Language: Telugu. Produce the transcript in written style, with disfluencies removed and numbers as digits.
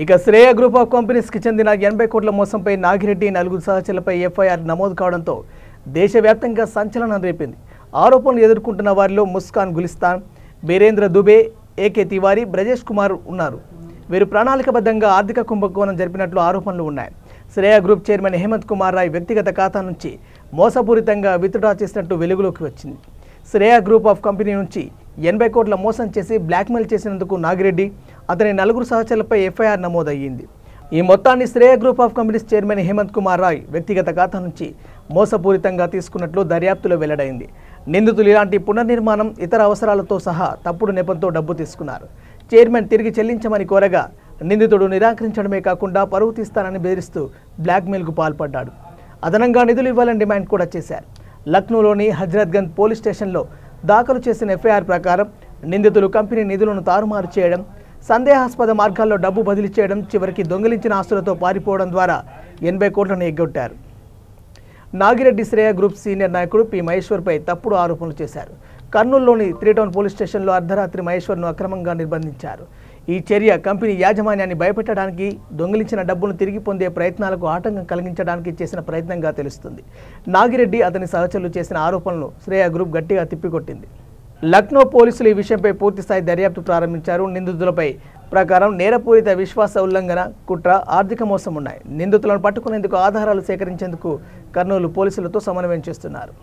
ఇక శ్రేయ గ్రూప్ ఆఫ్ కంపెనీస్కి చెందిన 80 కోట్ల మోసంపై నాగిరెడ్డి నలుగురు సహచరులపై ఎఫ్ఐఆర్ నమోదు కావడంతో దేశవ్యాప్తంగా సంచలనం రేపింది. ఆరోపణలు ఎదుర్కొంటున్న వారిలో ముస్కాన్ గులిస్తాన్, బీరేంద్ర దుబే, ఏకే తివారీ, బ్రజేష్ కుమార్ ఉన్నారు. వీరు ప్రణాళికబద్ధంగా ఆర్థిక కుంభకోణం జరిపినట్లు ఆరోపణలు ఉన్నాయి. శ్రేయ గ్రూప్ చైర్మన్ హేమంత్ కుమార్ రాయ్ వ్యక్తిగత ఖాతా నుంచి మోసపూరితంగా విత్డ్రా చేసినట్టు వెలుగులోకి వచ్చింది. శ్రేయ గ్రూప్ ఆఫ్ కంపెనీ నుంచి 80 కోట్ల మోసం చేసి బ్లాక్మెయిల్ చేసినందుకు నాగిరెడ్డి, అతని నలుగురు సహచరులపై ఎఫ్ఐఆర్ నమోదయ్యింది. ఈ మొత్తాన్ని Shreya group of companies chairman Hemant Kumar Roy వ్యక్తిగత ఖాతా నుంచి మోసపూరితంగా తీసుకున్నట్లు దర్యాప్తులో వెల్లడైంది. నిందితులు ఇలాంటి పునర్నిర్మాణం, ఇతర అవసరాలతో సహా తప్పుడు నెపంతో డబ్బు తీసుకున్నారు. చైర్మన్ తిరిగి చెల్లించమని కోరగా నిందితుడు నిరాకరించడమే కాకుండా పరువు తీస్తానని బెదిరిస్తూ బ్లాక్మెయిల్కు పాల్పడ్డాడు. అదనంగా నిధులు ఇవ్వాలని డిమాండ్ కూడా చేశారు. లక్నోలోని హజ్రత్గంజ్ పోలీస్ స్టేషన్లో దాఖలు చేసిన ఎఫ్ఐఆర్ ప్రకారం నిందితులు కంపెనీ నిధులను తారుమారు చేయడం, సందేహాస్పద మార్గాల్లో డబ్బు బదిలీ చేయడం, చివరికి దొంగిలించిన ఆస్తులతో పారిపోవడం ద్వారా 80 కోట్లను ఎగ్గొట్టారు. నాగిరెడ్డి శ్రేయ గ్రూప్ సీనియర్ నాయకుడు పి మహేశ్వర్పై తప్పుడు ఆరోపణలు చేశారు. కర్నూలులోని 3 టౌన్ పోలీస్ స్టేషన్లో అర్ధరాత్రి మహేశ్వర్ను అక్రమంగా నిర్బంధించారు. ఈ చర్య కంపెనీ యాజమాన్యాన్ని భయపెట్టడానికి, దొంగిలించిన డబ్బును తిరిగి పొందే ప్రయత్నాలకు ఆటంకం కలిగించడానికి చేసిన ప్రయత్నంగా తెలుస్తుంది. నాగిరెడ్డి, అతని సహచరులు చేసిన ఆరోపణలను శ్రేయ గ్రూప్ గట్టిగా తిప్పికొట్టింది. లక్నో పోలీసులు ఈ విషయంపై పూర్తిస్థాయి దర్యాప్తు ప్రారంభించారు. నిందితులపై ప్రకారం నేరపూరిత విశ్వాస ఉల్లంఘన, కుట్ర, ఆర్థిక మోసం ఉన్నాయి. నిందితులను పట్టుకునేందుకు ఆధారాలు సేకరించేందుకు కర్నూలు పోలీసులతో సమన్వయం చేస్తున్నారు.